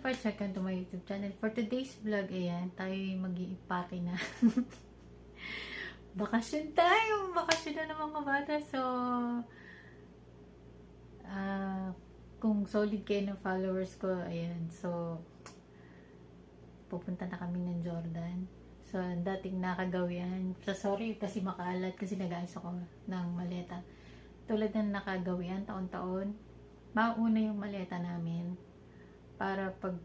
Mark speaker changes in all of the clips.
Speaker 1: Parts, welcome to my YouTube channel. For today's vlog, ayan, tayo mag-iipake na. Bakasyon tayo! Bakasyon na ng mga bata. So, kung solid kayo ng followers ko, ayan, so, pupunta na kami ng Jordan. So, dating nakagawian. So, sorry kasi makalat kasi nag-ayos ako ng maleta. Tulad ng nakagawian, taon-taon, mauna yung maleta namin. Para pag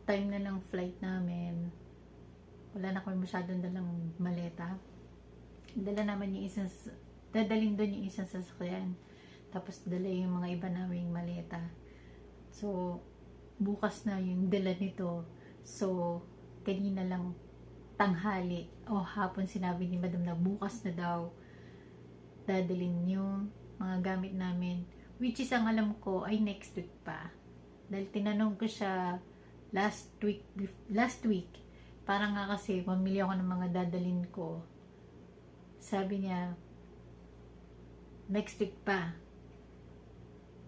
Speaker 1: time na ng flight namin, wala na kami masyadong dalang maleta. Dala naman yung isang, dadalhin doon yung isang sasakyan. Tapos dala yung mga iba naming maleta. So, bukas na yung dala nito. So, kanina lang tanghali o hapon sinabi ni Madam na bukas na daw dadalhin yung mga gamit namin. Which is ang alam ko ay next week pa. Dahil tinanong ko siya last week, parang nga kasi pamili ako ng mga dadalhin ko. Sabi niya, next week pa.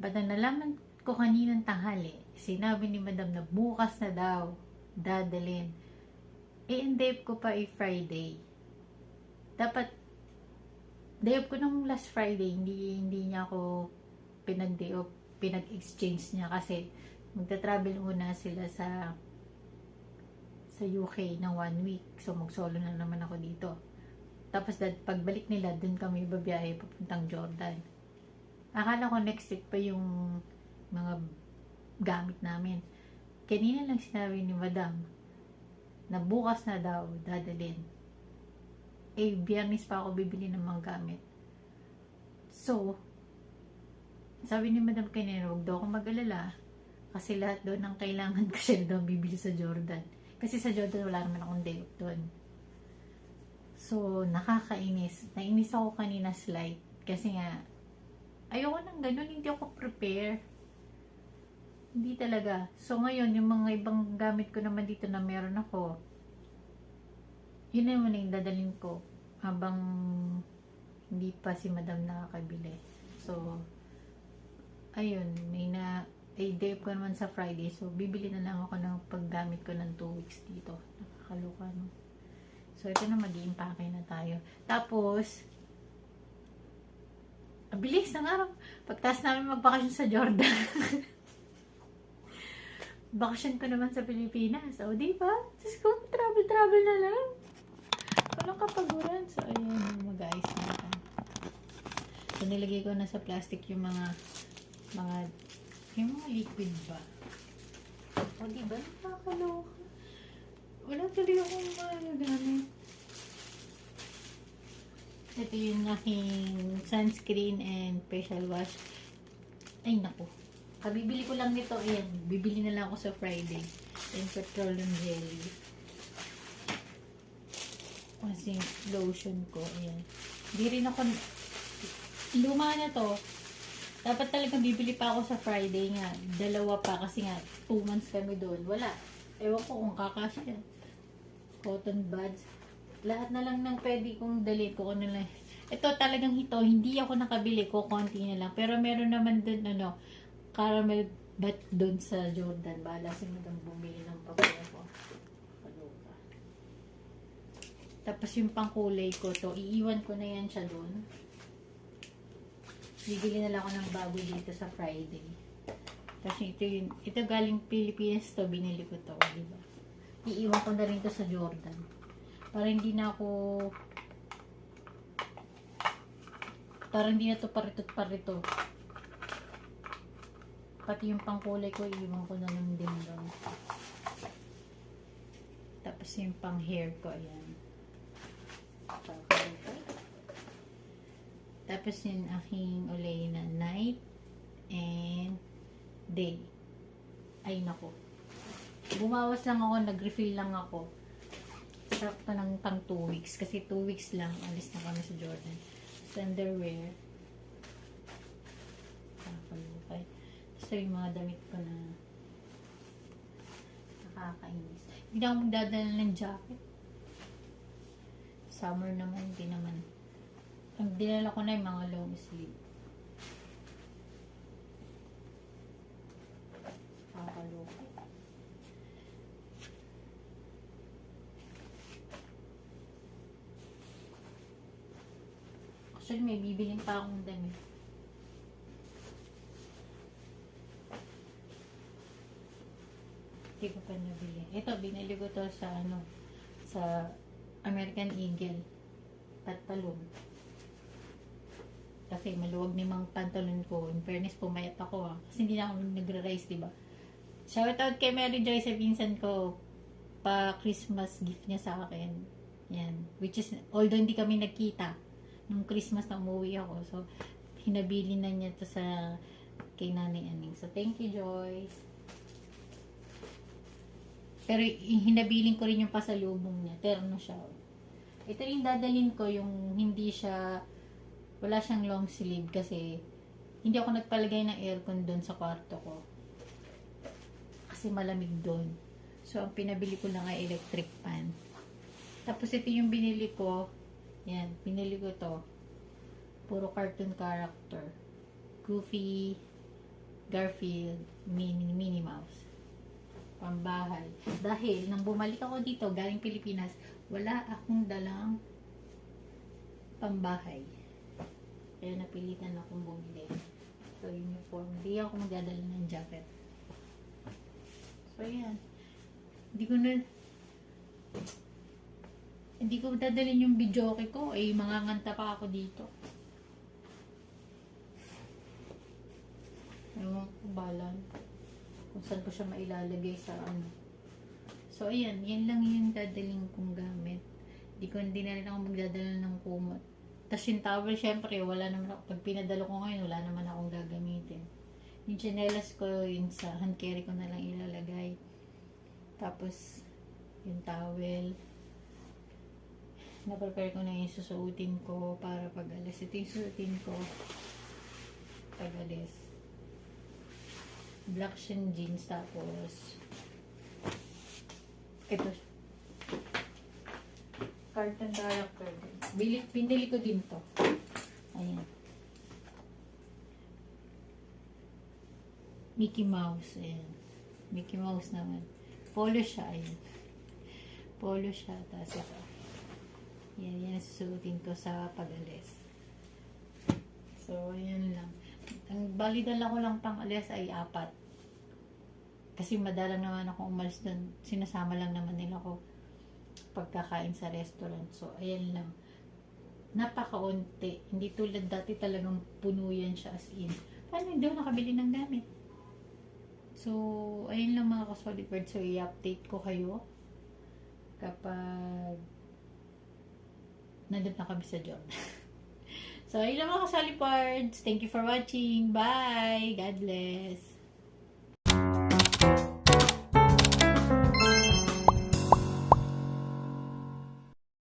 Speaker 1: But nalaman ko kaninang tanghali, sinabi ni Madam na bukas na daw dadalhin. Ang day ko pa ay Friday. Dapat, day off ko nung last Friday, hindi niya ako pinag-day off, pinag-exchange niya kasi magta-travel muna sila sa UK ng 1 week. So, mag-solo na naman ako dito. Tapos, pagbalik nila, dun kami babiyahe papuntang Jordan. Akala ko next week pa yung mga gamit namin. Kanina lang sinabi ni Madam na bukas na daw dadalhin. Biyernes pa ako bibili ng mga gamit. So, sabi ni Madam kanina, huwag daw akong mag-alala. Kasi lahat doon ang kailangan ko siya daw bibili sa Jordan. Kasi sa Jordan wala naman akong day off doon. So, nakakainis. Nainis ako kanina slide. Kasi nga, ayoko nang ganun. Hindi ako prepare. Hindi talaga. So, ngayon, yung mga ibang gamit ko naman dito na meron ako, yun na yung dadalhin ko. Habang hindi pa si Madam nakakabili. So, ayun, day off ko naman sa Friday. So, bibili na lang ako ng paggamit ko ng 2 weeks dito. Nakakaluka, no? So, ito na, mag-i-impake na tayo. Tapos, bilis ng araw. Pagtas namin magbakasyon sa Jordan. Bakasyon ko naman sa Pilipinas. O, diba? Just go, travel na lang. Walang kapaguran. So, ayan, mag-ayos na ito. So, nilagay ko na sa plastic yung mga liquid ba? O, diba? Nakakaloka. Wala tuloy akong magagamit. Ito yung aking sunscreen and facial wash. Ay, naku. Kabibili ko lang nito. Ayan, bibili na lang ako sa Friday. And petroleum jelly. Kasi lotion ko. Ayan. Hindi rin ako, luma na to. Dapat talagang bibili pa ako sa Friday nga. Dalawa pa kasi nga 2 months kami doon. Wala. Ewan ko kung kakasya. Cotton buds. Lahat na lang ng pwede kong dalhin ko. Ano lang. Ito talagang ito. Hindi ako nakabili ko. Konti na lang. Pero meron naman doon caramel bat doon sa Jordan. Bahala si Madam bumili ng papaya ko. Kaluka. Tapos yung pangkulay ko to. Iiwan ko na yan siya doon. Bibili na lang ako ng bago dito sa Friday. Kasi ito galing Pilipinas to, binili ko to, diba? Iiwan ko na rin to sa Jordan. Para hindi na to paritot-parito. Pati yung pangkulay ko, iiwan ko na lang din doon. Tapos yung pang hair ko, ayan. Tapos yung aking ulay na night and day. Ay nako. Bumawas lang ako, nag-refill lang ako. Sakto ng pang 2 weeks. Kasi 2 weeks lang, alis na kami sa Jordan. Sa underwear. Nakakalukay. Tapos yung mga damit ko na nakakainis. Hindi na ako magdadala ng jacket. Summer naman, hindi naman. Ang dinala ko na yung mga long sleeve. Nakakaloka. Actually, may bibilin pa akong damit. Hindi ko pa nabili. Ito, binili ko to sa sa American Eagle. Pantalon. Kasi maluwag ni mga pantalon ko. In fairness, pumayat ako kasi hindi na ako nagra-rise, diba? Shoutout kay Mary Joy sa Vincent ko. Pa Christmas gift niya sa akin. Yan. Which is, although hindi kami nagkita nung Christmas na umuwi ako. So, hinabili na niya to sa kay Nanay Aning. So, thank you, Joyce. Pero hinabiling ko rin yung pasalubong niya. Terno siya. Ito rin dadalhin ko yung hindi siya, wala siyang long sleeve kasi hindi ako nagpalagay ng aircon doon sa kwarto ko. Kasi malamig doon. So, ang pinabili ko lang ay electric fan. Tapos ito yung binili ko. Yan, binili ko to. Puro cartoon character. Goofy, Garfield, Minnie Mouse. Pambahay. Dahil, nang bumalik ako dito, galing Pilipinas, wala akong dalang pambahay. Kaya napilitan akong bumili. So, uniform. Hindi ako magdadala ng jacket. So, yan. Hindi ko dadalhin yung videoke ko. Manganganta pa ako dito. Ewan ko, balan. Kung saan ko siya mailalagay sa So, ayan. Yan lang yung dadaling kong gamit. Hindi na rin ako magdadala ng kumot. Tapos yung towel, syempre, wala naman ako. Pag pinadala ko ngayon, wala naman akong gagamitin. Yung chinelas ko, yung sa hand carry ko na lang ilalagay. Tapos, yung towel. Na-prepare ko na yung susuotin ko para pag alis. Ito yung susuotin ko pag alis. Black shin jeans, tapos ito cartoon character. Binili ko din to. Ayan. Mickey Mouse. Ayan. Mickey Mouse naman. Polo siya. Ayan. Polo siya. Tapos ito. Yan susuotin ko sa pag-alis. So, ayan lang. Ang balidala ko lang pang alis ay 4. Kasi madalang naman ako umalis doon. Sinasama lang naman nila ko pagkakain sa restaurant. So, ayan lang. Napakaunti. Hindi tulad dati talagang puno yan siya as in. Paano hindi ako nakabili ng gamit? So, ayun lang mga ka-solid bird. So, i-update ko kayo kapag nandun na kami sa job. So, ayun lang mga ka-solid birds. Thank you for watching. Bye! God bless!